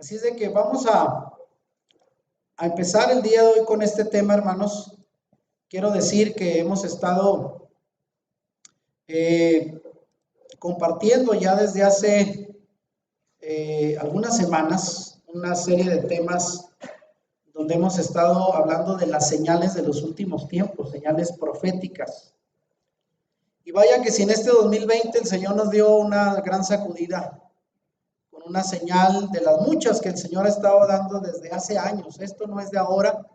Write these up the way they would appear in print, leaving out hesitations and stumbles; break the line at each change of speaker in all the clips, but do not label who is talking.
Así es de que vamos a empezar el día de hoy con este tema, hermanos. Quiero decir que hemos estado compartiendo ya desde hace algunas semanas una serie de temas donde hemos estado hablando de las señales de los últimos tiempos, señales proféticas. Y vaya que si en este 2020 el Señor nos dio una gran sacudida, con una señal de las muchas que el Señor ha estado dando desde hace años. Esto no es de ahora,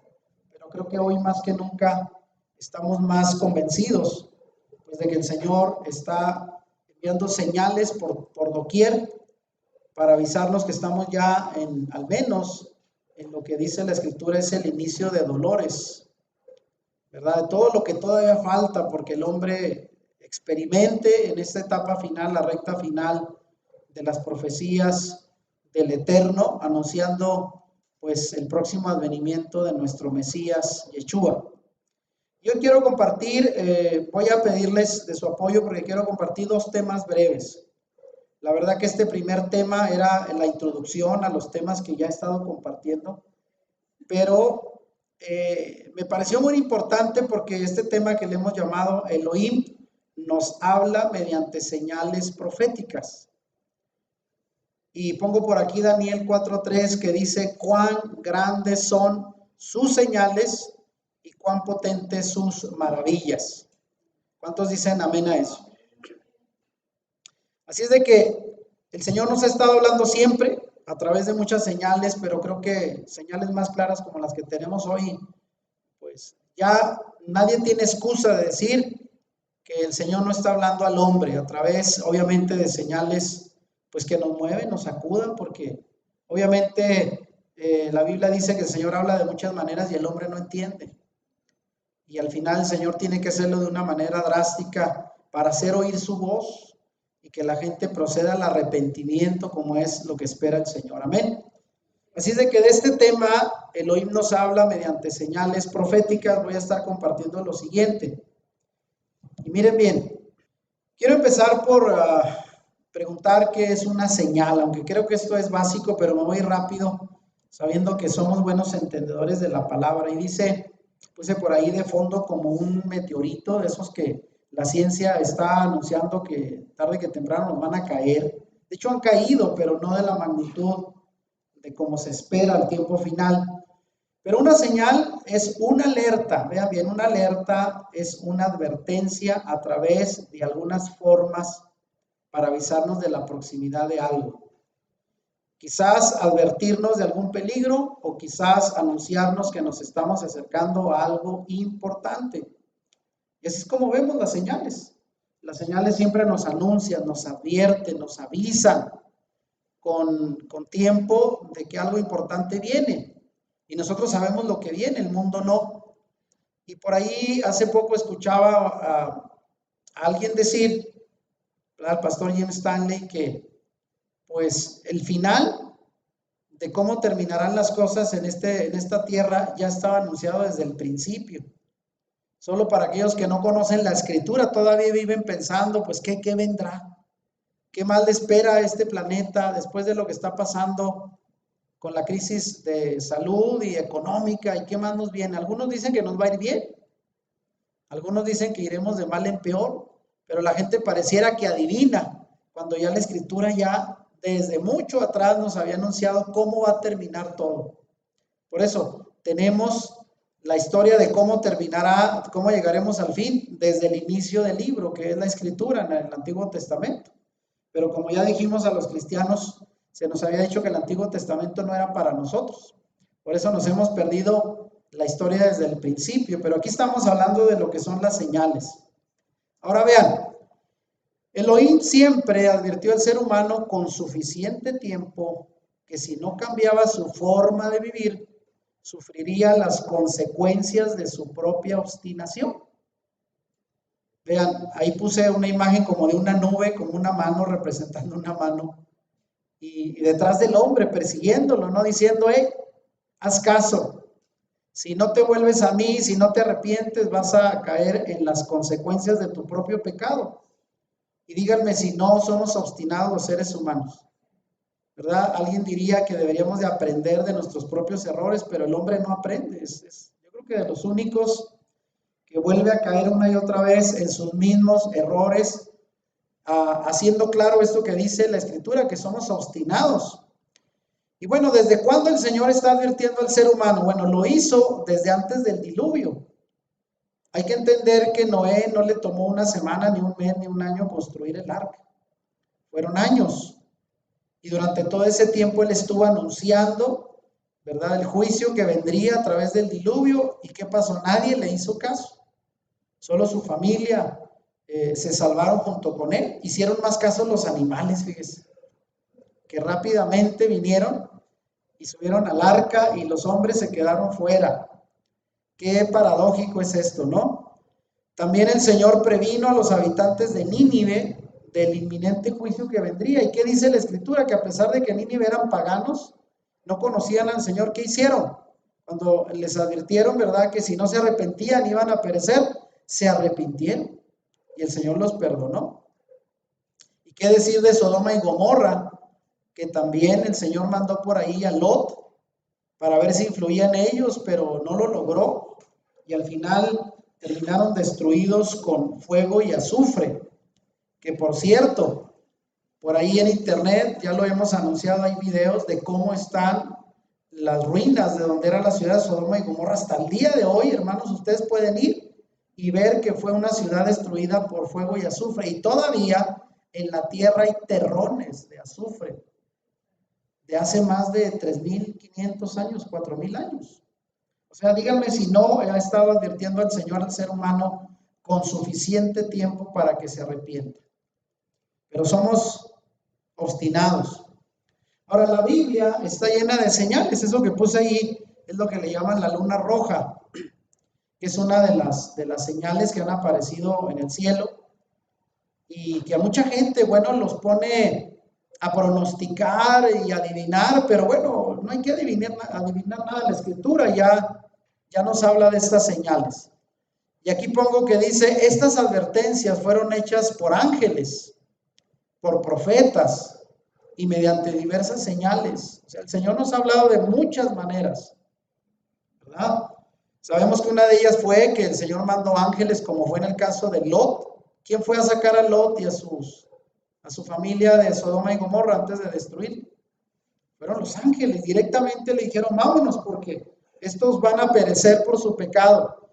pero creo que hoy más que nunca estamos más convencidos pues, de que el Señor está enviando señales por doquier para avisarnos que estamos ya al menos en lo que dice la Escritura es el inicio de dolores, ¿verdad? De todo lo que todavía falta porque el hombre experimente en esta etapa final, la recta final de las profecías del Eterno, anunciando pues el próximo advenimiento de nuestro Mesías Yeshua. Yo quiero compartir, voy a pedirles de su apoyo porque quiero compartir dos temas breves. La verdad que este primer tema era la introducción a los temas que ya he estado compartiendo, pero me pareció muy importante porque este tema que le hemos llamado Elohim nos habla mediante señales proféticas. Y pongo por aquí Daniel 4:3 que dice cuán grandes son sus señales y cuán potentes sus maravillas. ¿Cuántos dicen amén a eso? Así es de que el Señor nos ha estado hablando siempre a través de muchas señales, pero creo que señales más claras como las que tenemos hoy, pues ya nadie tiene excusa de decir que el Señor no está hablando al hombre a través, obviamente, de señales pues que nos mueven, nos sacudan, porque obviamente la Biblia dice que el Señor habla de muchas maneras y el hombre no entiende. Y al final el Señor tiene que hacerlo de una manera drástica para hacer oír su voz y que la gente proceda al arrepentimiento como es lo que espera el Señor. Amén. Así es de que de este tema Elohim nos habla mediante señales proféticas. Voy a estar compartiendo lo siguiente. Y miren bien, quiero empezar por preguntar qué es una señal, aunque creo que esto es básico, pero me voy rápido, sabiendo que somos buenos entendedores de la palabra. Y dice, puse por ahí de fondo como un meteorito, de esos que la ciencia está anunciando que tarde que temprano nos van a caer. De hecho han caído, pero no de la magnitud de como se espera al tiempo final. Pero una señal es una alerta, vean bien, una alerta es una advertencia a través de algunas formas para avisarnos de la proximidad de algo. Quizás advertirnos de algún peligro o quizás anunciarnos que nos estamos acercando a algo importante. Y así es como vemos las señales. Las señales siempre nos anuncian, nos advierten, nos avisan con tiempo de que algo importante viene. Y nosotros sabemos lo que viene, el mundo no. Y por ahí hace poco escuchaba a alguien decir, al pastor Jim Stanley, que pues el final de cómo terminarán las cosas en esta tierra ya estaba anunciado desde el principio. Solo para aquellos que no conocen la escritura todavía viven pensando, pues ¿qué vendrá? ¿Qué mal le espera a este planeta después de lo que está pasando con la crisis de salud y económica? ¿Y qué más nos viene? Algunos dicen que nos va a ir bien. Algunos dicen que iremos de mal en peor. Pero la gente pareciera que adivina, cuando ya la escritura ya desde mucho atrás nos había anunciado cómo va a terminar todo. Por eso tenemos la historia de cómo terminará, cómo llegaremos al fin desde el inicio del libro, que es la escritura en el Antiguo Testamento. Pero como ya dijimos a los cristianos, se nos había dicho que el Antiguo Testamento no era para nosotros. Por eso nos hemos perdido la historia desde el principio. Pero aquí estamos hablando de lo que son las señales. Ahora vean, Elohim siempre advirtió al ser humano con suficiente tiempo que si no cambiaba su forma de vivir, sufriría las consecuencias de su propia obstinación. Vean, ahí puse una imagen como de una nube, como una mano representando una mano, y detrás del hombre persiguiéndolo, ¿no? Diciendo, haz caso. Si no te vuelves a mí, si no te arrepientes, vas a caer en las consecuencias de tu propio pecado. Y díganme si no somos obstinados los seres humanos. ¿verdad? Alguien diría que deberíamos de aprender de nuestros propios errores, pero el hombre no aprende. Yo creo que de los únicos que vuelve a caer una y otra vez en sus mismos errores, haciendo claro esto que dice la Escritura, que somos obstinados. Y bueno, ¿desde cuándo el Señor está advirtiendo al ser humano? Bueno, lo hizo desde antes del diluvio. Hay que entender que Noé no le tomó una semana, ni un mes, ni un año construir el arca. Fueron años. Y durante todo ese tiempo él estuvo anunciando, ¿verdad?, el juicio que vendría a través del diluvio. ¿Y qué pasó? Nadie le hizo caso. Solo su familia se salvaron junto con él. Hicieron más caso los animales, fíjese, que rápidamente vinieron y subieron al arca y los hombres se quedaron fuera. Qué paradójico es esto, ¿no? También el Señor previno a los habitantes de Nínive del inminente juicio que vendría. ¿Y qué dice la Escritura? Que a pesar de que Nínive eran paganos, no conocían al Señor. ¿Qué hicieron? Cuando les advirtieron, ¿verdad?, que si no se arrepentían iban a perecer, se arrepintieron y el Señor los perdonó. ¿Y qué decir de Sodoma y Gomorra? Que también el Señor mandó por ahí a Lot para ver si influía en ellos, pero no lo logró. Y al final terminaron destruidos con fuego y azufre. Que por cierto, por ahí en internet, ya lo hemos anunciado, hay videos de cómo están las ruinas de donde era la ciudad de Sodoma y Gomorra hasta el día de hoy, hermanos. Ustedes pueden ir y ver que fue una ciudad destruida por fuego y azufre. Y todavía en la tierra hay terrones de azufre de hace más de 3,500 años, 4,000 años. O sea, díganme si no ha estado advirtiendo al Señor al ser humano con suficiente tiempo para que se arrepienta. Pero somos obstinados. Ahora, la Biblia está llena de señales. Eso que puse ahí es lo que le llaman la luna roja, que es una de las señales que han aparecido en el cielo y que a mucha gente, bueno, los pone a pronosticar y adivinar, pero bueno, no hay que adivinar nada. La Escritura ya nos habla de estas señales. Y aquí pongo que dice, estas advertencias fueron hechas por ángeles, por profetas y mediante diversas señales. O sea, el Señor nos ha hablado de muchas maneras, ¿verdad? Sabemos que una de ellas fue que el Señor mandó ángeles, como fue en el caso de Lot. ¿Quién fue a sacar a Lot y a su familia de Sodoma y Gomorra antes de destruir? Fueron los ángeles. Directamente le dijeron, vámonos porque estos van a perecer por su pecado.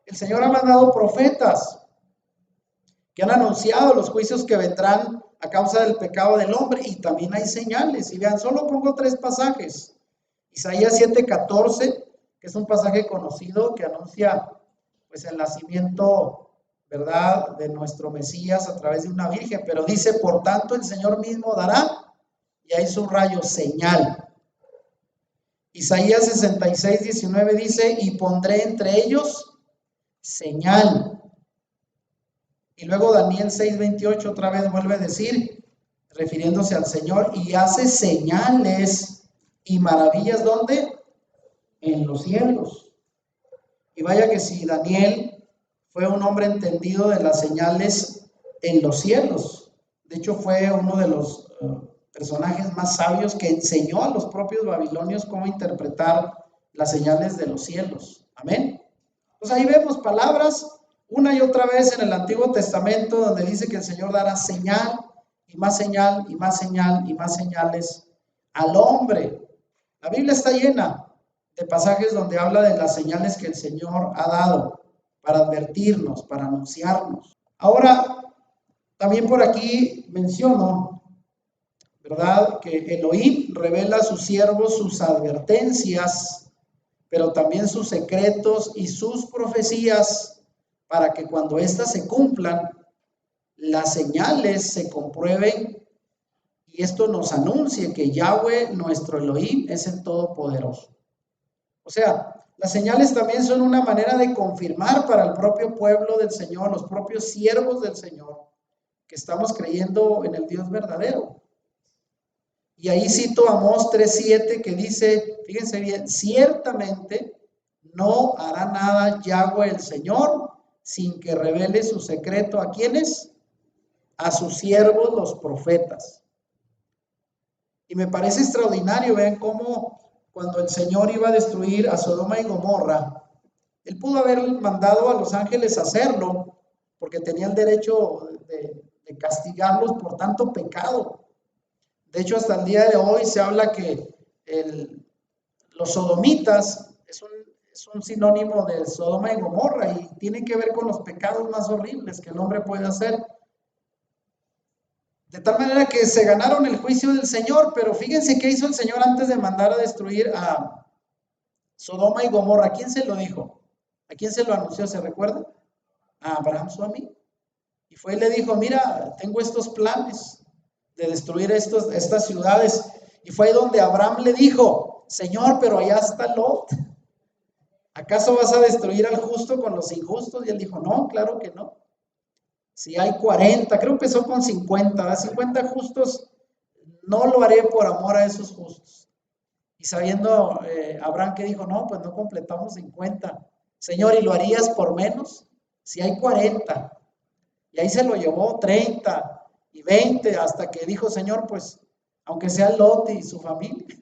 El Señor ha mandado profetas que han anunciado los juicios que vendrán a causa del pecado del hombre, y también hay señales. Y vean, solo pongo 3 pasajes. Isaías 7:14, que es un pasaje conocido que anuncia pues el nacimiento, ¿verdad?, de nuestro Mesías a través de una virgen, pero dice, por tanto el Señor mismo dará, y ahí subrayo, señal. Isaías 66:19 dice, y pondré entre ellos señal. Y luego Daniel 6:28 otra vez vuelve a decir, refiriéndose al Señor, y hace señales y maravillas, ¿dónde? En los cielos. Y vaya que si Daniel fue un hombre entendido de las señales en los cielos. De hecho, fue uno de los personajes más sabios que enseñó a los propios babilonios cómo interpretar las señales de los cielos. Amén. Pues ahí vemos palabras una y otra vez en el Antiguo Testamento donde dice que el Señor dará señal y más señal y más señal y más señales al hombre. La Biblia está llena de pasajes donde habla de las señales que el Señor ha dado para advertirnos, para anunciarnos. Ahora, también por aquí menciono, ¿verdad?, que Elohim revela a sus siervos sus advertencias, pero también sus secretos y sus profecías, para que cuando éstas se cumplan, las señales se comprueben y esto nos anuncie que Yahweh, nuestro Elohim, es el Todopoderoso. O sea, las señales también son una manera de confirmar para el propio pueblo del Señor, los propios siervos del Señor, que estamos creyendo en el Dios verdadero. Y ahí cito Amós 3:7 que dice, fíjense bien, ciertamente no hará nada Yahweh el Señor sin que revele su secreto. ¿A quiénes? A sus siervos los profetas. Y me parece extraordinario, vean cómo cuando el Señor iba a destruir a Sodoma y Gomorra, Él pudo haber mandado a los ángeles a hacerlo, porque tenía el derecho de castigarlos por tanto pecado. De hecho, hasta el día de hoy se habla que los sodomitas es un sinónimo de Sodoma y Gomorra y tiene que ver con los pecados más horribles que el hombre puede hacer. De tal manera que se ganaron el juicio del Señor, pero fíjense qué hizo el Señor antes de mandar a destruir a Sodoma y Gomorra. ¿A quién se lo dijo? ¿A quién se lo anunció? ¿Se recuerda? A Abraham, su amigo. Y fue y le dijo, mira, tengo estos planes de destruir estas ciudades. Y fue ahí donde Abraham le dijo, Señor, pero allá está Lot. ¿Acaso vas a destruir al justo con los injustos? Y él dijo, no, claro que no. Si hay 40, creo que empezó con 50, 50 justos, no lo haré por amor a esos justos. Y sabiendo Abraham que dijo, no, pues no completamos 50. Señor, ¿y lo harías por menos? Si hay 40. Y ahí se lo llevó 30 y 20, hasta que dijo, Señor, pues, aunque sea Lot y su familia.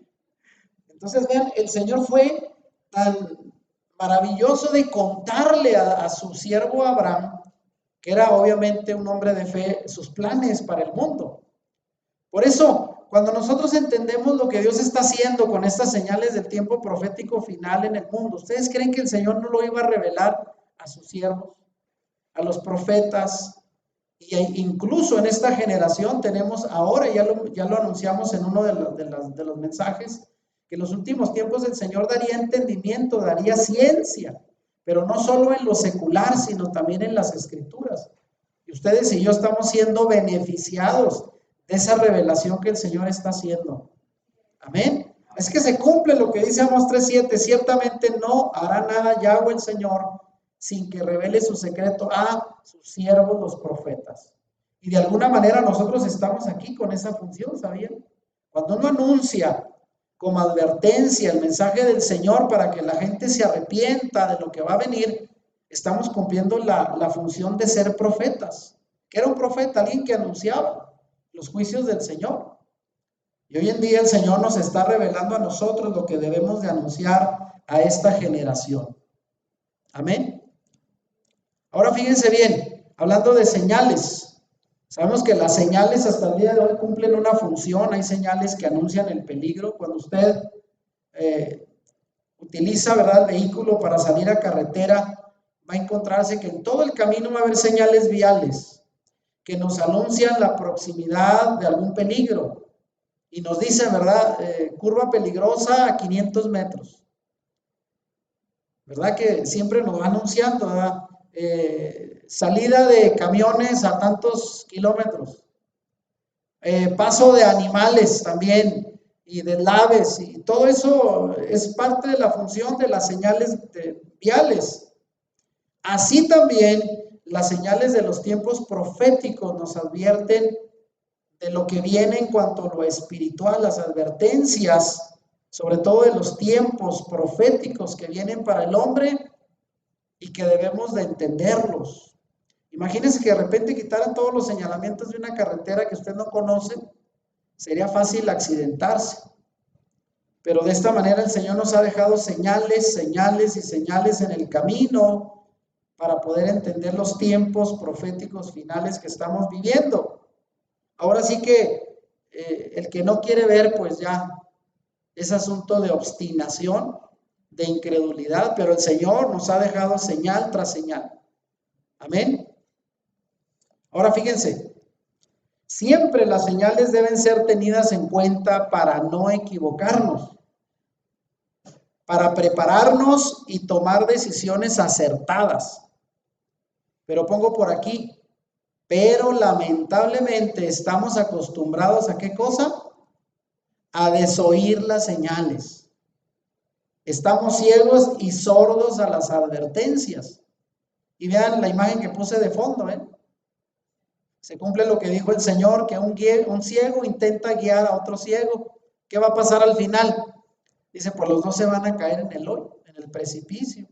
Entonces, vean, el Señor fue tan maravilloso de contarle a su siervo Abraham, que era obviamente un hombre de fe, sus planes para el mundo. Por eso, cuando nosotros entendemos lo que Dios está haciendo con estas señales del tiempo profético final en el mundo, ¿ustedes creen que el Señor no lo iba a revelar a sus siervos, a los profetas? Y incluso en esta generación tenemos ahora, ya lo anunciamos en uno de los mensajes, que en los últimos tiempos el Señor daría entendimiento, daría ciencia, pero no solo en lo secular, sino también en las escrituras. Y ustedes y yo estamos siendo beneficiados de esa revelación que el Señor está haciendo. Amén. Es que se cumple lo que dice Amós 3:7, ciertamente no hará nada Yahweh el Señor sin que revele su secreto a sus siervos los profetas. Y de alguna manera nosotros estamos aquí con esa función, ¿sabían? Cuando uno anuncia como advertencia el mensaje del Señor para que la gente se arrepienta de lo que va a venir, estamos cumpliendo la función de ser profetas. ¿Qué era un profeta? Alguien que anunciaba los juicios del Señor. Y hoy en día el Señor nos está revelando a nosotros lo que debemos de anunciar a esta generación. Amén. Ahora fíjense bien, hablando de señales, sabemos que las señales hasta el día de hoy cumplen una función. Hay señales que anuncian el peligro. Cuando usted utiliza, ¿verdad?, el vehículo para salir a carretera, va a encontrarse que en todo el camino va a haber señales viales que nos anuncian la proximidad de algún peligro. Y nos dice, ¿verdad?, curva peligrosa a 500 metros. ¿Verdad que siempre nos va anunciando, ¿verdad? Salida de camiones a tantos kilómetros, paso de animales también y de aves, y todo eso es parte de la función de las señales viales. Así también las señales de los tiempos proféticos nos advierten de lo que viene en cuanto a lo espiritual, las advertencias, sobre todo de los tiempos proféticos que vienen para el hombre y que debemos de entenderlos. Imagínense que de repente quitaran todos los señalamientos de una carretera que usted no conoce, sería fácil accidentarse. Pero de esta manera el Señor nos ha dejado señales, señales y señales en el camino para poder entender los tiempos proféticos finales que estamos viviendo. Ahora sí que el que no quiere ver, pues ya es asunto de obstinación, de incredulidad, pero el Señor nos ha dejado señal tras señal. Amén. Ahora fíjense, siempre las señales deben ser tenidas en cuenta para no equivocarnos, para prepararnos y tomar decisiones acertadas. Pero pongo por aquí, pero lamentablemente estamos acostumbrados a ¿qué cosa? A desoír las señales. Estamos ciegos y sordos a las advertencias. Y vean la imagen que puse de fondo, ¿eh? Se cumple lo que dijo el Señor, que un ciego intenta guiar a otro ciego. ¿Qué va a pasar al final? Dice, pues los dos se van a caer en el hoyo, en el precipicio.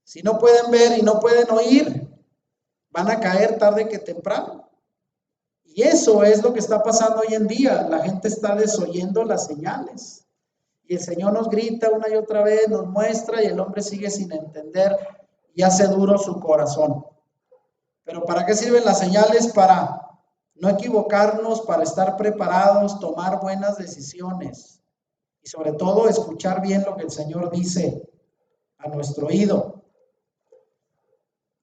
Si no pueden ver y no pueden oír, van a caer tarde que temprano. Y eso es lo que está pasando hoy en día. La gente está desoyendo las señales. Y el Señor nos grita una y otra vez, nos muestra y el hombre sigue sin entender y hace duro su corazón. Pero ¿para qué sirven las señales? Para no equivocarnos, para estar preparados, tomar buenas decisiones y sobre todo escuchar bien lo que el Señor dice a nuestro oído.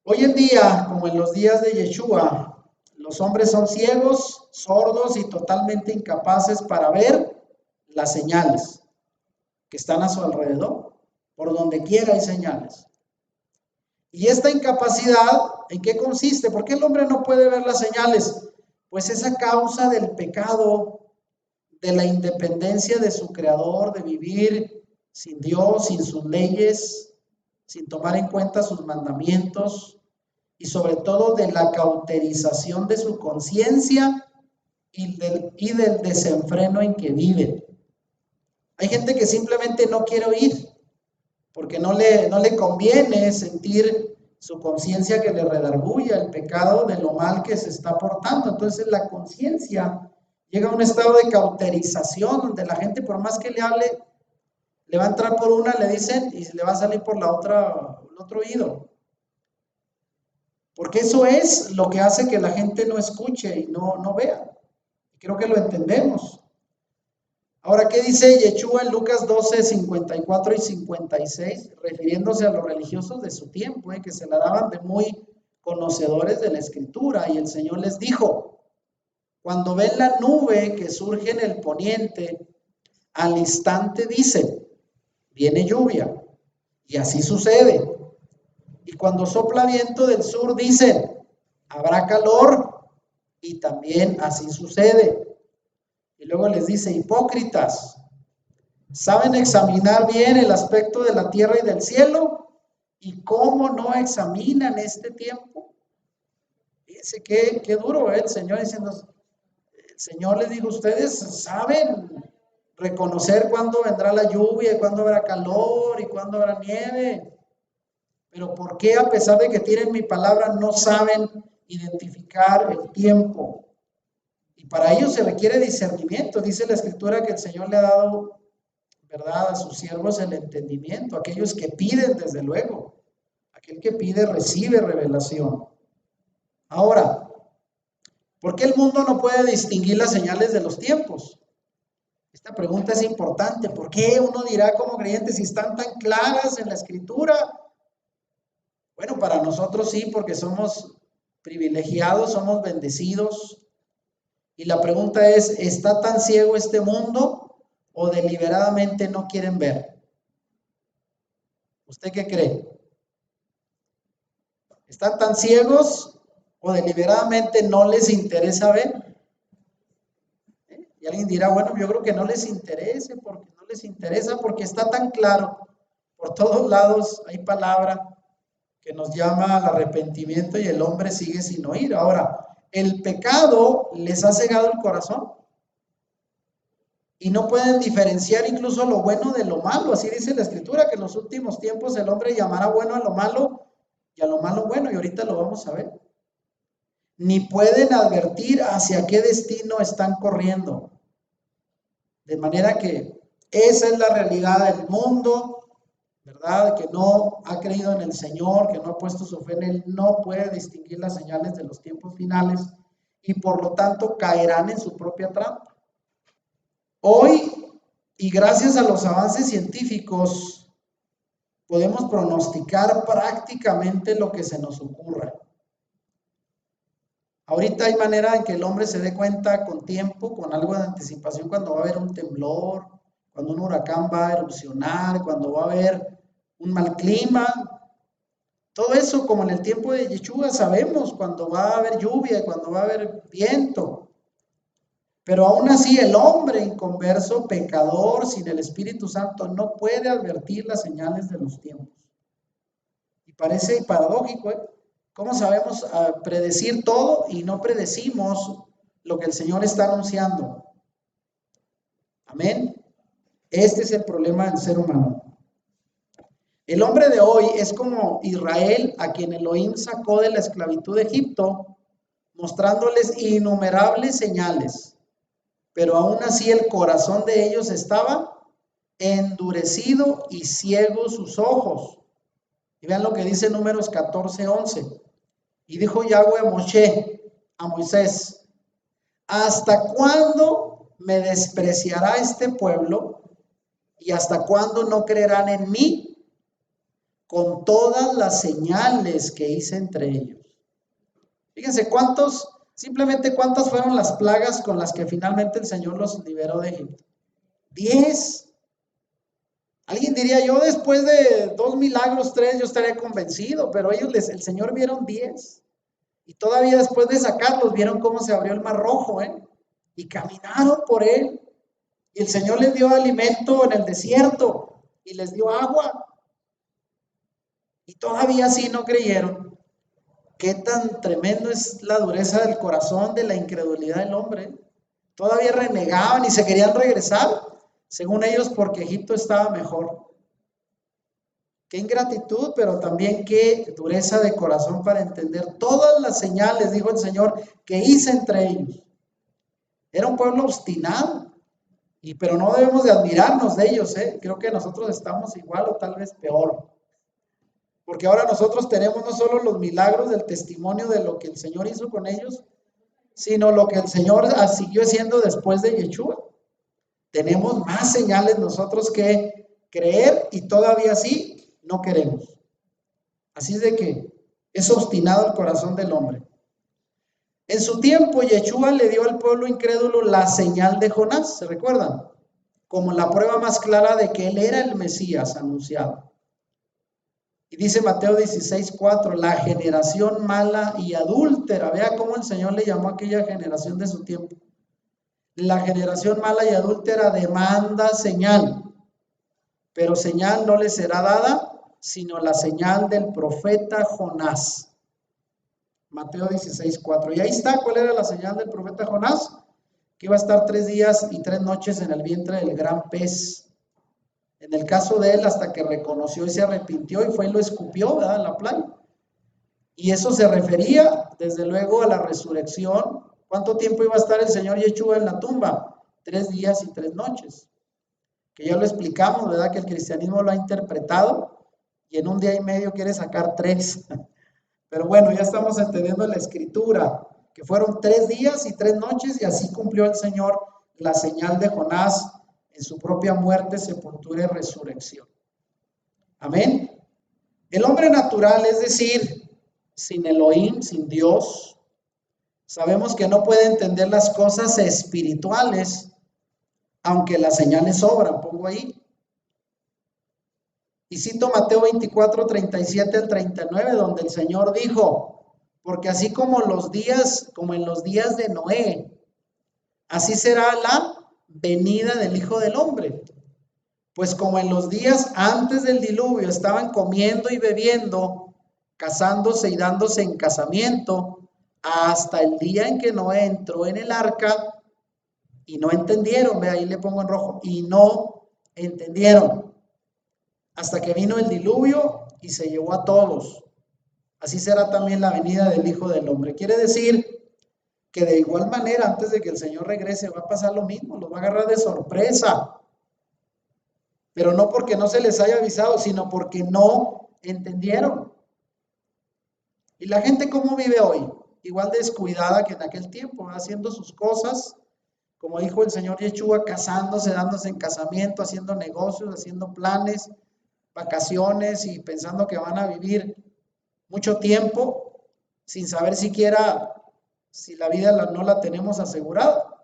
Hoy en día, como en los días de Yeshua, los hombres son ciegos, sordos y totalmente incapaces para ver las señales que están a su alrededor. Por donde quiera hay señales. Y esta incapacidad, ¿en qué consiste? ¿Por qué el hombre no puede ver las señales? Pues es a causa del pecado, de la independencia de su creador, de vivir sin Dios, sin sus leyes, sin tomar en cuenta sus mandamientos y sobre todo de la cauterización de su conciencia y del desenfreno en que vive. Hay gente que simplemente no quiere oír porque no le conviene sentir su conciencia que le redarguya el pecado de lo mal que se está portando. Entonces la conciencia llega a un estado de cauterización donde la gente por más que le hable, le va a entrar por una, le dicen, y le va a salir por la otra, el otro oído. Porque eso es lo que hace que la gente no escuche y no vea. Creo que lo entendemos. Ahora, ¿qué dice Yeshua en Lucas 12, 54 y 56? Refiriéndose a los religiosos de su tiempo, que se la daban de muy conocedores de la Escritura. Y el Señor les dijo, cuando ven la nube que surge en el poniente, al instante dicen, viene lluvia. Y así sucede. Y cuando sopla viento del sur, dicen, habrá calor. Y también así sucede. Y luego les dice, hipócritas, ¿saben examinar bien el aspecto de la tierra y del cielo? ¿Y cómo no examinan este tiempo? Fíjense qué duro el Señor diciendo, el Señor les dijo, ustedes saben reconocer cuándo vendrá la lluvia y cuándo habrá calor y cuándo habrá nieve. Pero ¿por qué a pesar de que tienen mi palabra no saben identificar el tiempo? Y para ello se requiere discernimiento. Dice la Escritura que el Señor le ha dado, ¿verdad?, a sus siervos el entendimiento, aquellos que piden, desde luego. Aquel que pide recibe revelación. Ahora, ¿por qué el mundo no puede distinguir las señales de los tiempos? Esta pregunta es importante. ¿Por qué uno dirá como creyente si están tan claras en la Escritura? Bueno, para nosotros sí, porque somos privilegiados, somos bendecidos. Y la pregunta es, ¿está tan ciego este mundo o deliberadamente no quieren ver? ¿Usted qué cree? ¿Están tan ciegos o deliberadamente no les interesa ver? Y alguien dirá, bueno, yo creo que no les interesa porque está tan claro. Por todos lados hay palabra que nos llama al arrepentimiento y el hombre sigue sin oír. Ahora, el pecado les ha cegado el corazón y no pueden diferenciar incluso lo bueno de lo malo. Así dice la Escritura, que en los últimos tiempos el hombre llamará bueno a lo malo y a lo malo bueno, y ahorita lo vamos a ver. Ni pueden advertir hacia qué destino están corriendo. De manera que esa es la realidad del mundo, ¿verdad? Que no ha creído en el Señor, que no ha puesto su fe en Él, no puede distinguir las señales de los tiempos finales y por lo tanto caerán en su propia trampa. Hoy, y gracias a los avances científicos, podemos pronosticar prácticamente lo que se nos ocurra. Ahorita hay manera en que el hombre se dé cuenta con tiempo, con algo de anticipación, cuando va a haber un temblor, cuando un huracán va a erupcionar, cuando va a haber un mal clima. Todo eso, como en el tiempo de Yeshua, sabemos cuando va a haber lluvia, cuando va a haber viento. Pero aún así el hombre inconverso, pecador, sin el Espíritu Santo, no puede advertir las señales de los tiempos. Y parece paradójico, ¿eh? ¿Cómo sabemos predecir todo y no predecimos lo que el Señor está anunciando? Amén. Este es el problema del ser humano. El hombre de hoy es como Israel, a quien Elohim sacó de la esclavitud de Egipto, mostrándoles innumerables señales, pero aún así el corazón de ellos estaba endurecido y ciegos sus ojos. Y vean lo que dice Números 14:11. Y dijo Yahweh a Moisés, ¿hasta cuándo me despreciará este pueblo? ¿Y hasta cuándo no creerán en mí? Con todas las señales que hice entre ellos. Fíjense simplemente cuántas fueron las plagas con las que finalmente el Señor los liberó de Egipto. 10. Alguien diría, yo después de 2 milagros, 3, yo estaría convencido, pero el Señor vieron 10. Y todavía después de sacarlos, vieron cómo se abrió el Mar Rojo, y caminaron por él. Y el Señor les dio alimento en el desierto y les dio agua. Y todavía así no creyeron. Qué tan tremendo es la dureza del corazón, de la incredulidad del hombre. Todavía renegaban y se querían regresar, según ellos, porque Egipto estaba mejor. Qué ingratitud, pero también qué dureza de corazón para entender todas las señales, dijo el Señor, que hice entre ellos. Era un pueblo obstinado, pero no debemos de admirarnos de ellos, Creo que nosotros estamos igual o tal vez peor. Porque ahora nosotros tenemos no solo los milagros del testimonio de lo que el Señor hizo con ellos, sino lo que el Señor siguió haciendo después de Yeshua. Tenemos más señales nosotros que creer y todavía así no queremos. Así es de que es obstinado el corazón del hombre. En su tiempo, Yeshua le dio al pueblo incrédulo la señal de Jonás, ¿se recuerdan? Como la prueba más clara de que él era el Mesías anunciado. Y dice Mateo 16:4, la generación mala y adúltera. Vea cómo el Señor le llamó a aquella generación de su tiempo. La generación mala y adúltera demanda señal, pero señal no le será dada, sino la señal del profeta Jonás. Mateo 16:4. Y ahí está, ¿cuál era la señal del profeta Jonás? Que iba a estar 3 días y 3 noches en el vientre del gran pez. En el caso de él, hasta que reconoció y se arrepintió y fue y lo escupió, ¿verdad?, en la playa. Y eso se refería, desde luego, a la resurrección. ¿Cuánto tiempo iba a estar el Señor Yeshua en la tumba? 3 días y 3 noches. Que ya lo explicamos, ¿verdad?, que el cristianismo lo ha interpretado y en un día y medio quiere sacar 3. Pero bueno, ya estamos entendiendo la escritura, que fueron 3 días y 3 noches y así cumplió el Señor la señal de Jonás en su propia muerte, sepultura y resurrección. Amén. El hombre natural, es decir, sin Elohim, sin Dios, sabemos que no puede entender las cosas espirituales, aunque las señales sobran, pongo ahí. Y cito Mateo 24, 37 al 39, donde el Señor dijo, porque así como en los días de Noé, así será la venida del Hijo del Hombre. Pues como en los días antes del diluvio estaban comiendo y bebiendo, casándose y dándose en casamiento, hasta el día en que Noé entró en el arca y no entendieron, ve ahí le pongo en rojo, y no entendieron, hasta que vino el diluvio y se llevó a todos. Así será también la venida del Hijo del Hombre. Quiere decir que de igual manera, antes de que el Señor regrese, va a pasar lo mismo, los va a agarrar de sorpresa. Pero no porque no se les haya avisado, sino porque no entendieron. ¿Y la gente cómo vive hoy? Igual descuidada que en aquel tiempo, haciendo sus cosas, como dijo el Señor Yeshua, casándose, dándose en casamiento, haciendo negocios, haciendo planes, vacaciones y pensando que van a vivir mucho tiempo sin saber siquiera si la vida no la tenemos asegurada.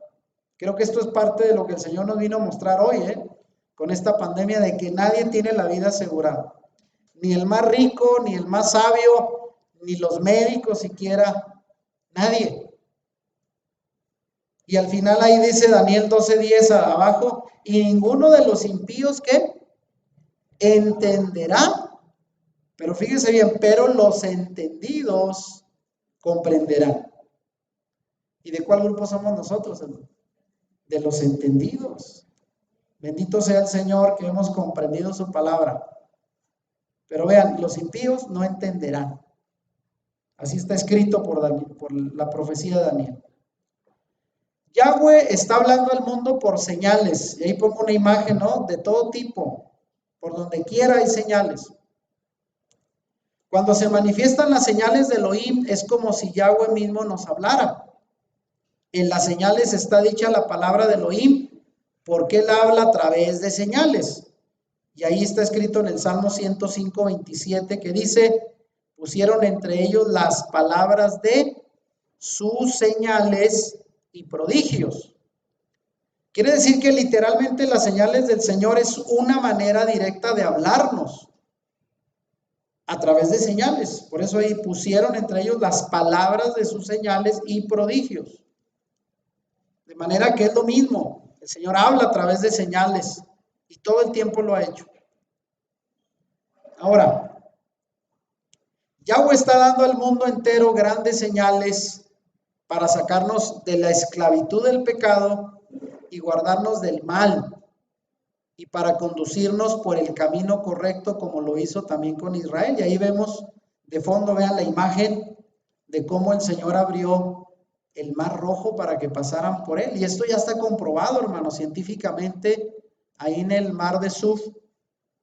Creo que esto es parte de lo que el Señor nos vino a mostrar hoy, con esta pandemia, de que nadie tiene la vida asegurada. Ni el más rico, ni el más sabio, ni los médicos siquiera, nadie. Y al final ahí dice Daniel 12:10 abajo, y ninguno de los impíos que entenderá, pero fíjese bien, pero los entendidos comprenderán. ¿Y de cuál grupo somos nosotros, hermano? De los entendidos. Bendito sea el Señor que hemos comprendido su palabra. Pero vean, los impíos no entenderán. Así está escrito por la profecía de Daniel. Yahweh está hablando al mundo por señales. Y ahí pongo una imagen, ¿no? De todo tipo. Por donde quiera hay señales. Cuando se manifiestan las señales de Elohim, es como si Yahweh mismo nos hablara. En las señales está dicha la palabra de Elohim, porque él habla a través de señales. Y ahí está escrito en el Salmo 105, 27, que dice, pusieron entre ellos las palabras de sus señales y prodigios. Quiere decir que literalmente las señales del Señor es una manera directa de hablarnos a través de señales. Por eso ahí pusieron entre ellos las palabras de sus señales y prodigios. De manera que es lo mismo. El Señor habla a través de señales y todo el tiempo lo ha hecho. Ahora, Yahweh está dando al mundo entero grandes señales para sacarnos de la esclavitud del pecado y guardarnos del mal y para conducirnos por el camino correcto como lo hizo también con Israel. Y ahí vemos de fondo, vean la imagen de cómo el Señor abrió el mar rojo para que pasaran por él. Y esto ya está comprobado, hermanos, científicamente, ahí en el mar de Suf,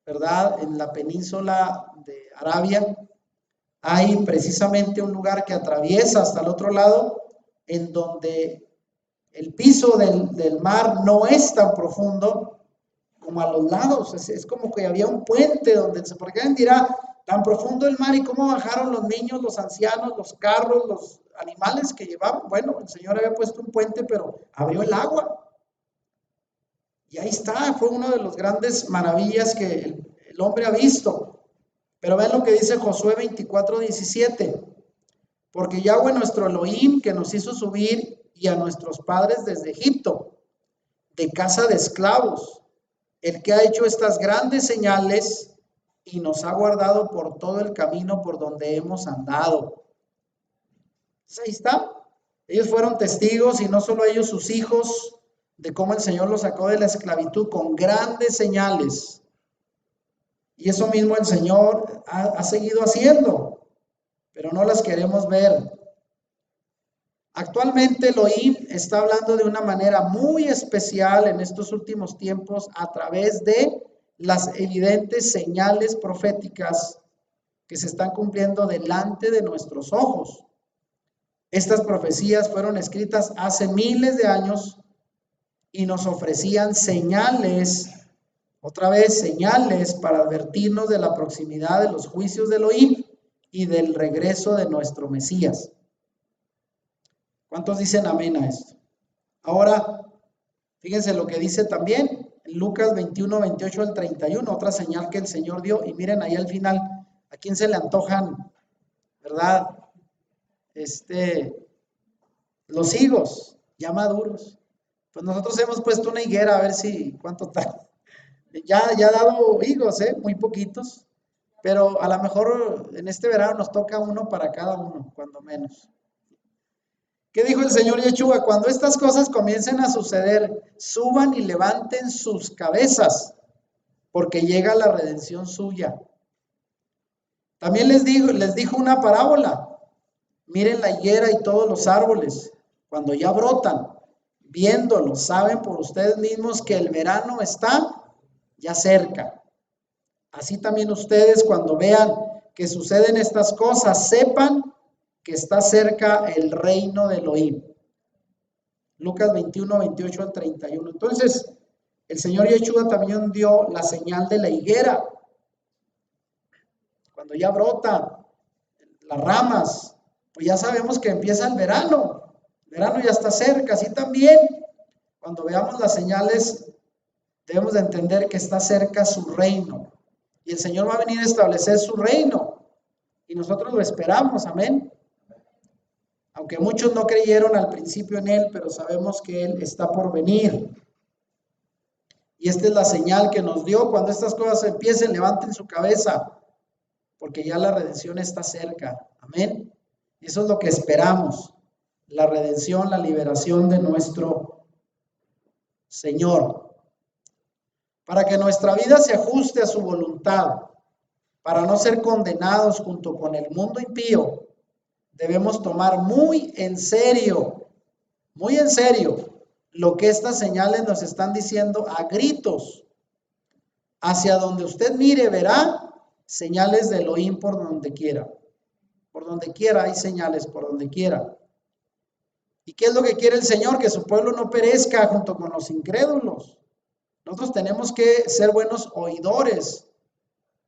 ¿verdad? En la península de Arabia, hay precisamente un lugar que atraviesa hasta el otro lado, en donde el piso del mar no es tan profundo como a los lados. Es como que había un puente donde, porque alguien dirá, tan profundo el mar y cómo bajaron los niños, los ancianos, los carros, los animales que llevaban. Bueno, el Señor había puesto un puente, pero abrió el agua. Y ahí está, fue una de las grandes maravillas que el hombre ha visto. Pero ven lo que dice Josué 24:17. Porque Yahweh nuestro Elohim, que nos hizo subir y a nuestros padres desde Egipto, de casa de esclavos, el que ha hecho estas grandes señales y nos ha guardado por todo el camino por donde hemos andado. Entonces ahí está. Ellos fueron testigos y no solo ellos, sus hijos, de cómo el Señor los sacó de la esclavitud con grandes señales. Y eso mismo el Señor ha seguido haciendo, pero no las queremos ver. Actualmente Elohim está hablando de una manera muy especial en estos últimos tiempos a través de las evidentes señales proféticas que se están cumpliendo delante de nuestros ojos. Estas profecías fueron escritas hace miles de años y nos ofrecían señales, otra vez señales para advertirnos de la proximidad de los juicios de Elohim y del regreso de nuestro Mesías. ¿Cuántos dicen amén a esto? Ahora, fíjense lo que dice también en Lucas 21, 28 al 31, otra señal que el Señor dio. Y miren ahí al final, ¿a quién se le antojan, verdad? Los higos ya maduros. Pues nosotros hemos puesto una higuera a ver si cuánto está. Ya ha dado higos, muy poquitos. Pero a lo mejor en este verano nos toca uno para cada uno, cuando menos. ¿Qué dijo el Señor Yeshua? Cuando estas cosas comiencen a suceder, suban y levanten sus cabezas, porque llega la redención suya. También les dijo una parábola. Miren la higuera y todos los árboles, cuando ya brotan, viéndolos, saben por ustedes mismos que el verano está ya cerca. Así también ustedes, cuando vean que suceden estas cosas, sepan que está cerca el reino de Elohim. Lucas 21, 28 al 31. Entonces, el Señor Yeshua también dio la señal de la higuera. Cuando ya brota las ramas, pues ya sabemos que empieza el verano. El verano ya está cerca. Así también, cuando veamos las señales, debemos de entender que está cerca su reino. Y el Señor va a venir a establecer su reino. Y nosotros lo esperamos, amén. Aunque muchos no creyeron al principio en Él, pero sabemos que Él está por venir. Y esta es la señal que nos dio. Cuando estas cosas empiecen, levanten su cabeza, porque ya la redención está cerca. Amén. Y eso es lo que esperamos. La redención, la liberación de nuestro Señor. Para que nuestra vida se ajuste a su voluntad, para no ser condenados junto con el mundo impío, debemos tomar muy en serio lo que estas señales nos están diciendo a gritos. Hacia donde usted mire verá señales de Elohim por donde quiera. Por donde quiera hay señales, por donde quiera. ¿Y qué es lo que quiere el Señor? Que su pueblo no perezca junto con los incrédulos. Nosotros tenemos que ser buenos oidores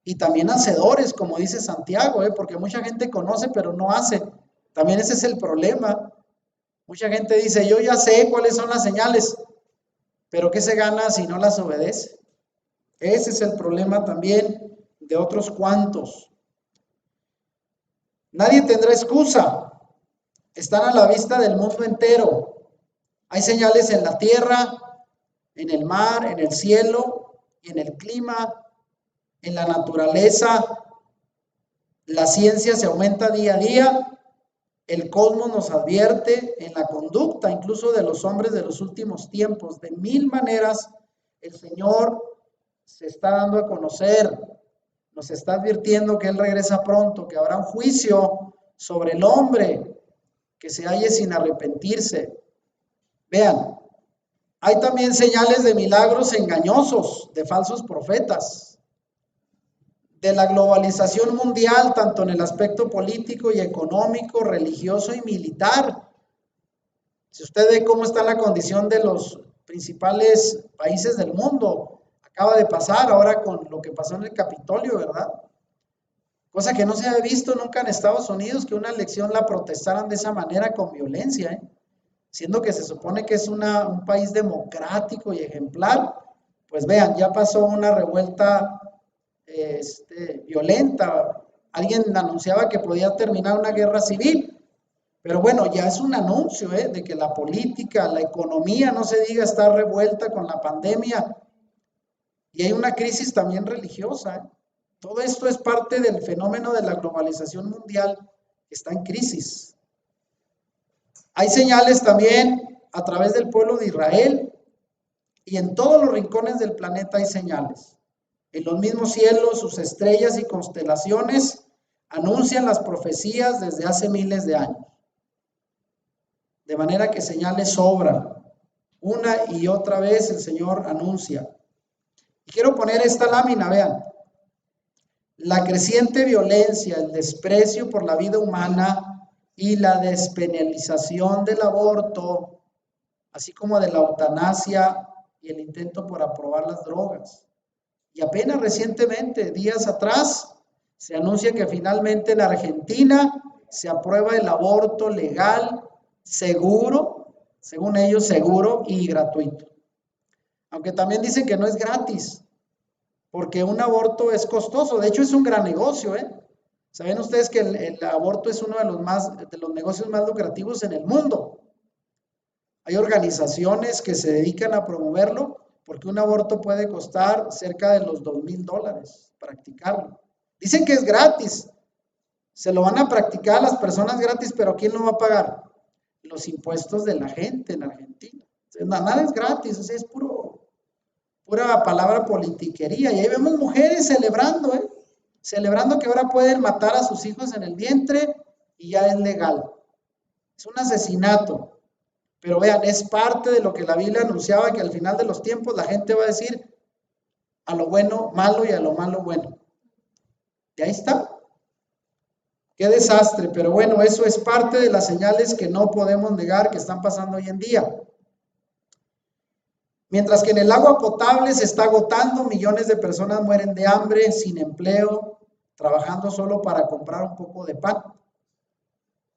y también hacedores, como dice Santiago, porque mucha gente conoce pero no hace. También ese es el problema. Mucha gente dice, yo ya sé cuáles son las señales, pero ¿qué se gana si no las obedece? Ese es el problema también de otros cuantos. Nadie tendrá excusa. Están a la vista del mundo entero. Hay señales en la tierra, en el mar, en el cielo y en el clima, en la naturaleza. La ciencia se aumenta día a día. El cosmos nos advierte en la conducta incluso de los hombres de los últimos tiempos. De mil maneras el Señor se está dando a conocer, nos está advirtiendo que Él regresa pronto, que habrá un juicio sobre el hombre que se halle sin arrepentirse. Vean, hay también señales de milagros engañosos, de falsos profetas, de la globalización mundial, tanto en el aspecto político y económico, religioso y militar. Si usted ve cómo está la condición de los principales países del mundo, acaba de pasar ahora con lo que pasó en el Capitolio, ¿verdad? Cosa que no se había visto nunca en Estados Unidos, que una elección la protestaran de esa manera con violencia, siendo que se supone que es un país democrático y ejemplar. Pues vean, ya pasó una revuelta violenta. Alguien anunciaba que podía terminar una guerra civil, pero bueno, ya es un anuncio de que la política, la economía, no se diga, está revuelta con la pandemia, y hay una crisis también religiosa. Todo esto es parte del fenómeno de la globalización mundial que está en crisis. Hay señales también a través del pueblo de Israel, y en todos los rincones del planeta hay señales. En los mismos cielos, sus estrellas y constelaciones anuncian las profecías desde hace miles de años. De manera que señales sobran. Una y otra vez el Señor anuncia. Y quiero poner esta lámina, vean. La creciente violencia, el desprecio por la vida humana y la despenalización del aborto, así como de la eutanasia y el intento por aprobar las drogas. Y apenas recientemente, días atrás, se anuncia que finalmente en Argentina se aprueba el aborto legal, seguro, según ellos, seguro y gratuito. Aunque también dicen que no es gratis, porque un aborto es costoso. De hecho, es un gran negocio, ¿Saben ustedes que el aborto es uno de los negocios más lucrativos en el mundo? Hay organizaciones que se dedican a promoverlo, porque un aborto puede costar cerca de los $2,000 practicarlo. Dicen que es gratis, se lo van a practicar a las personas gratis, pero ¿quién lo va a pagar? Los impuestos de la gente en Argentina. Entonces, nada es gratis, o sea, es pura palabra politiquería. Y ahí vemos mujeres celebrando, celebrando que ahora pueden matar a sus hijos en el vientre y ya es legal. Es un asesinato. Pero vean, es parte de lo que la Biblia anunciaba, que al final de los tiempos la gente va a decir a lo bueno malo y a lo malo bueno. Y ahí está. Qué desastre, pero bueno, eso es parte de las señales que no podemos negar que están pasando hoy en día. Mientras que en el agua potable se está agotando, millones de personas mueren de hambre, sin empleo, trabajando solo para comprar un poco de pan.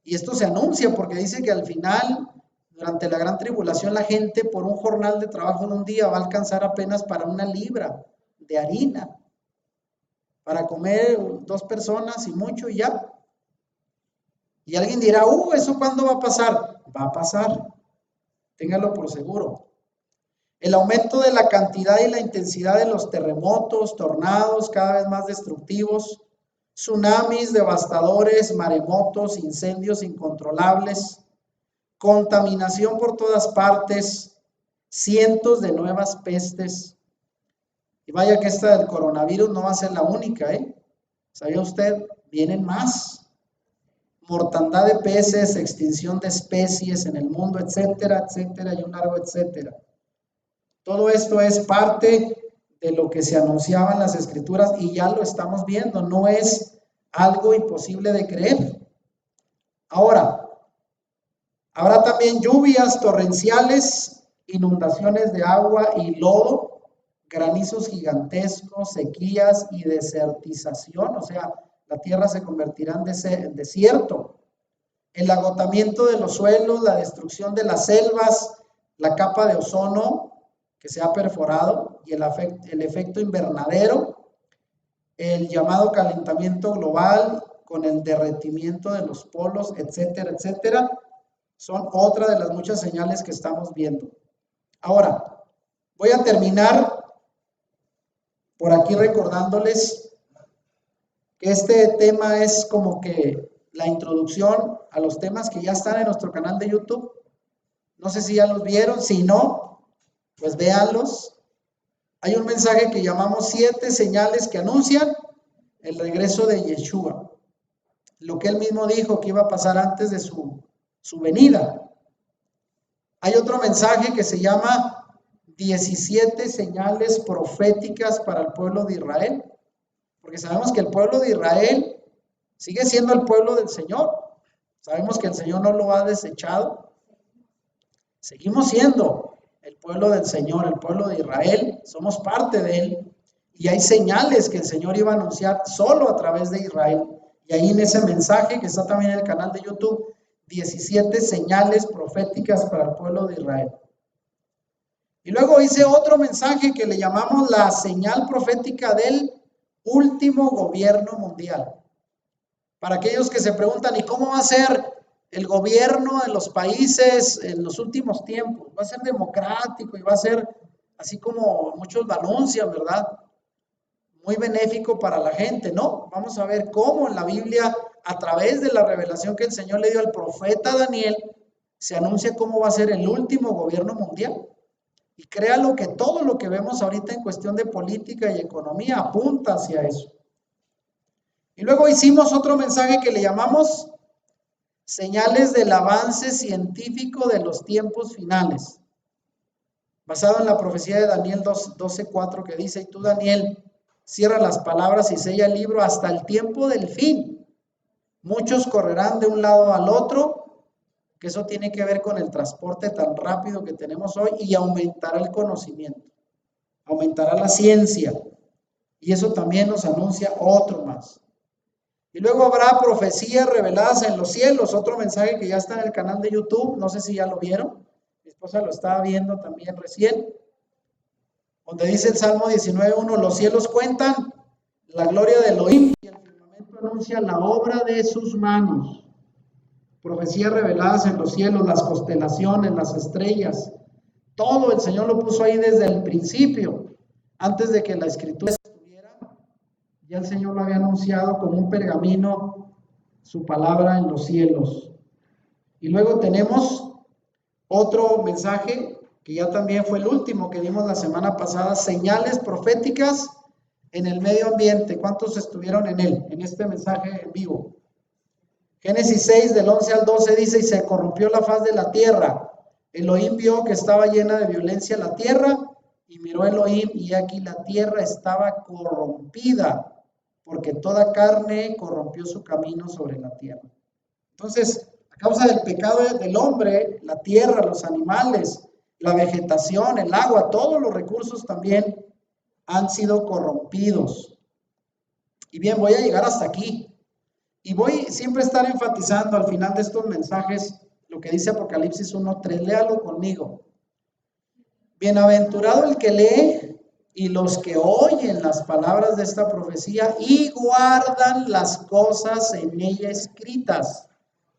Y esto se anuncia porque dice que al final, durante la gran tribulación, la gente por un jornal de trabajo en un día va a alcanzar apenas para 1 libra de harina, para comer 2 personas y mucho y ya. Y alguien dirá, ¿eso cuándo va a pasar? Va a pasar, téngalo por seguro. El aumento de la cantidad y la intensidad de los terremotos, tornados cada vez más destructivos, tsunamis devastadores, maremotos, incendios incontrolables, contaminación por todas partes, cientos de nuevas pestes. Y vaya que esta del coronavirus no va a ser la única, ¿Sabía usted? Vienen más mortandad de peces, extinción de especies en el mundo, etcétera, etcétera, y un largo etcétera. Todo esto es parte de lo que se anunciaba en las Escrituras y ya lo estamos viendo, no es algo imposible de creer. Ahora, habrá también lluvias torrenciales, inundaciones de agua y lodo, granizos gigantescos, sequías y desertización, o sea, la tierra se convertirá en desierto. El agotamiento de los suelos, la destrucción de las selvas, la capa de ozono que se ha perforado y el efecto invernadero, el llamado calentamiento global con el derretimiento de los polos, etcétera, etcétera, son otra de las muchas señales que estamos viendo. Ahora, voy a terminar por aquí recordándoles que este tema es como que la introducción a los temas que ya están en nuestro canal de YouTube. No sé si ya los vieron, si no, pues véanlos. Hay un mensaje que llamamos 7 señales que anuncian el regreso de Yeshua. Lo que él mismo dijo que iba a pasar antes de su venida. Hay otro mensaje que se llama 17 señales proféticas para el pueblo de Israel. Porque sabemos que el pueblo de Israel sigue siendo el pueblo del Señor. Sabemos que el Señor no lo ha desechado. Seguimos siendo el pueblo del Señor, el pueblo de Israel. Somos parte de él. Y hay señales que el Señor iba a anunciar solo a través de Israel. Y ahí en ese mensaje que está también en el canal de YouTube, 17 señales proféticas para el pueblo de Israel. Y luego hice otro mensaje que le llamamos la señal profética del último gobierno mundial. Para aquellos que se preguntan, ¿y cómo va a ser el gobierno de los países en los últimos tiempos? Va a ser democrático y va a ser así como muchos lo anuncian, ¿verdad? Muy benéfico para la gente, ¿no? Vamos a ver cómo en la Biblia, a través de la revelación que el Señor le dio al profeta Daniel, se anuncia cómo va a ser el último gobierno mundial. Y créalo que todo lo que vemos ahorita en cuestión de política y economía apunta hacia eso. Y luego hicimos otro mensaje que le llamamos señales del avance científico de los tiempos finales, basado en la profecía de Daniel 12:4 que dice, y tú Daniel, cierra las palabras y sella el libro hasta el tiempo del fin. Muchos correrán de un lado al otro, que eso tiene que ver con el transporte tan rápido que tenemos hoy, y aumentará el conocimiento, aumentará la ciencia, y eso también nos anuncia otro más. Y luego habrá profecías reveladas en los cielos, otro mensaje que ya está en el canal de YouTube, no sé si ya lo vieron, mi esposa lo estaba viendo también recién, donde dice el Salmo 19:1, los cielos cuentan la gloria de Elohim y el firmamento anuncia la obra de sus manos. Profecías reveladas en los cielos, las constelaciones, las estrellas, todo el Señor lo puso ahí desde el principio, antes de que la escritura estuviera, ya el Señor lo había anunciado como un pergamino, su palabra en los cielos. Y luego tenemos otro mensaje que ya también fue el último que dimos la semana pasada, señales proféticas en el medio ambiente. ¿Cuántos estuvieron en él, en este mensaje en vivo? Génesis 6, del 11 al 12 dice, y se corrompió la faz de la tierra. Elohim vio que estaba llena de violencia la tierra, y miró Elohim, y aquí la tierra estaba corrompida, porque toda carne corrompió su camino sobre la tierra. Entonces, a causa del pecado del hombre, la tierra, los animales, la vegetación, el agua, todos los recursos también han sido corrompidos. Y bien, voy a llegar hasta aquí. Y voy siempre a estar enfatizando al final de estos mensajes lo que dice Apocalipsis 1:3. Léalo conmigo. Bienaventurado el que lee y los que oyen las palabras de esta profecía y guardan las cosas en ella escritas,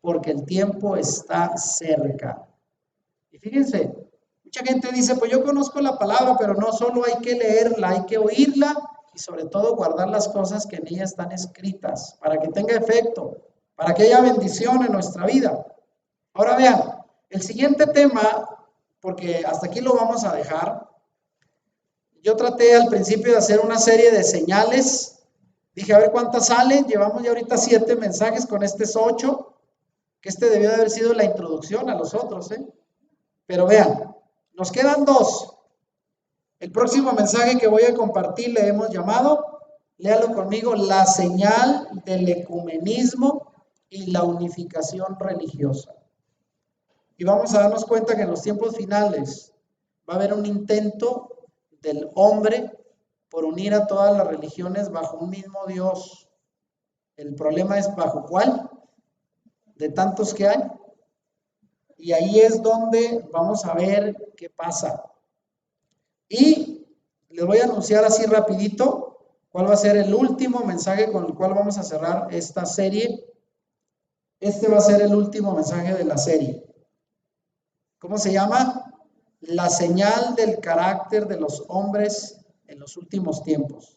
porque el tiempo está cerca. Y fíjense, mucha gente dice, pues yo conozco la palabra, pero no solo hay que leerla, hay que oírla y sobre todo guardar las cosas que en ella están escritas, para que tenga efecto, para que haya bendición en nuestra vida. Ahora vean, el siguiente tema, porque hasta aquí lo vamos a dejar. Yo traté al principio de hacer una serie de señales. Dije, a ver cuántas salen. Llevamos ya ahorita 7 mensajes, con este es 8. que este debió de haber sido la introducción a los otros, ¿eh? Pero vean, nos quedan dos. El próximo mensaje que voy a compartir le hemos llamado, léalo conmigo, la señal del ecumenismo y la unificación religiosa. Y vamos a darnos cuenta que en los tiempos finales va a haber un intento del hombre por unir a todas las religiones bajo un mismo Dios. El problema es ¿bajo cuál? De tantos que hay. Y ahí es donde vamos a ver qué pasa. Y les voy a anunciar así rapidito cuál va a ser el último mensaje con el cual vamos a cerrar esta serie. Este va a ser el último mensaje de la serie. ¿Cómo se llama? La señal del carácter de los hombres en los últimos tiempos.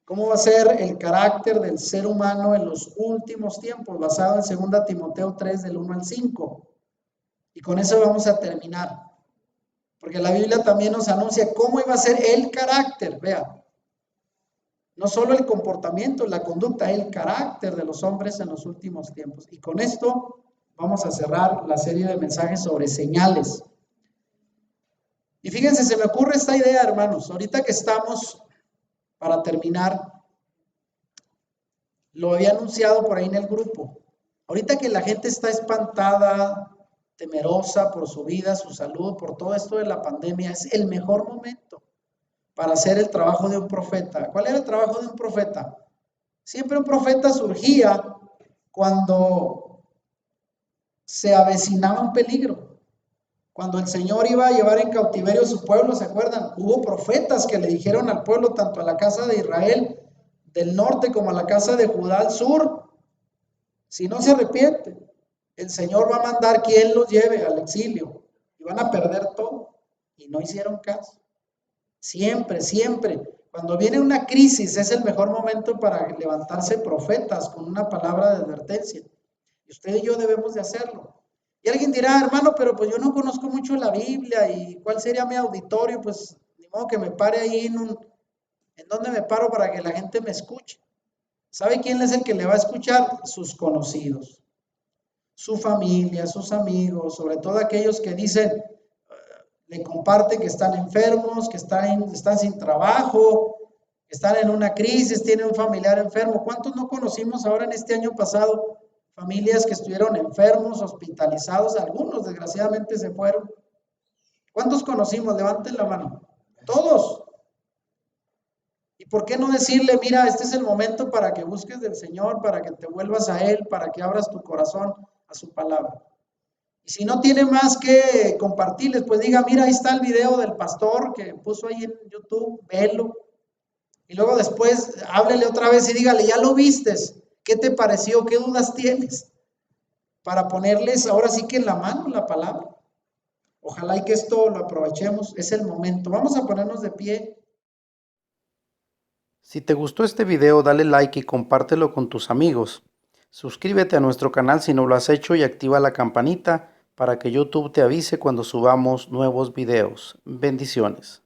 ¿Cómo va a ser el carácter del ser humano en los últimos tiempos? Basado en 2 Timoteo 3, del 1 al 5. Y con eso vamos a terminar. Porque la Biblia también nos anuncia cómo iba a ser el carácter. Vean. No solo el comportamiento, la conducta, el carácter de los hombres en los últimos tiempos. Y con esto vamos a cerrar la serie de mensajes sobre señales. Y fíjense, se me ocurre esta idea, hermanos. Ahorita que estamos para terminar, lo había anunciado por ahí en el grupo. Ahorita que la gente está espantada, temerosa por su vida, su salud, por todo esto de la pandemia, es el mejor momento para hacer el trabajo de un profeta. ¿Cuál era el trabajo de un profeta? Siempre un profeta surgía cuando se avecinaba un peligro. Cuando el Señor iba a llevar en cautiverio a su pueblo, ¿se acuerdan? Hubo profetas que le dijeron al pueblo, tanto a la casa de Israel del norte como a la casa de Judá al sur, si no se arrepienten, el Señor va a mandar quien los lleve al exilio y van a perder todo. Y no hicieron caso. Siempre, siempre. Cuando viene una crisis es el mejor momento para levantarse profetas con una palabra de advertencia. Y usted y yo debemos de hacerlo. Y alguien dirá, hermano, pero pues yo no conozco mucho la Biblia y ¿cuál sería mi auditorio? Pues ni modo que me pare ahí ¿en dónde me paro para que la gente me escuche? ¿Sabe quién es el que le va a escuchar? Sus conocidos, su familia, sus amigos, sobre todo aquellos que dicen, le comparten que están enfermos, que están sin trabajo, que están en una crisis, tienen un familiar enfermo. ¿Cuántos no conocimos ahora en este año pasado? Familias que estuvieron enfermos, hospitalizados, algunos desgraciadamente se fueron. ¿Cuántos conocimos? Levanten la mano. Todos. ¿Y por qué no decirle, mira, este es el momento para que busques del Señor, para que te vuelvas a Él, para que abras tu corazón a su palabra? Y si no tiene más que compartirles, pues diga, mira, ahí está el video del pastor que puso ahí en YouTube, velo. Y luego después háblele otra vez y dígale, ya lo vistes, ¿qué te pareció? ¿Qué dudas tienes? Para ponerles ahora sí que en la mano la palabra. Ojalá y que esto lo aprovechemos, es el momento. Vamos a ponernos de pie.
Si te gustó este video, dale like y compártelo con tus amigos. Suscríbete a nuestro canal si no lo has hecho y activa la campanita para que YouTube te avise cuando subamos nuevos videos. Bendiciones.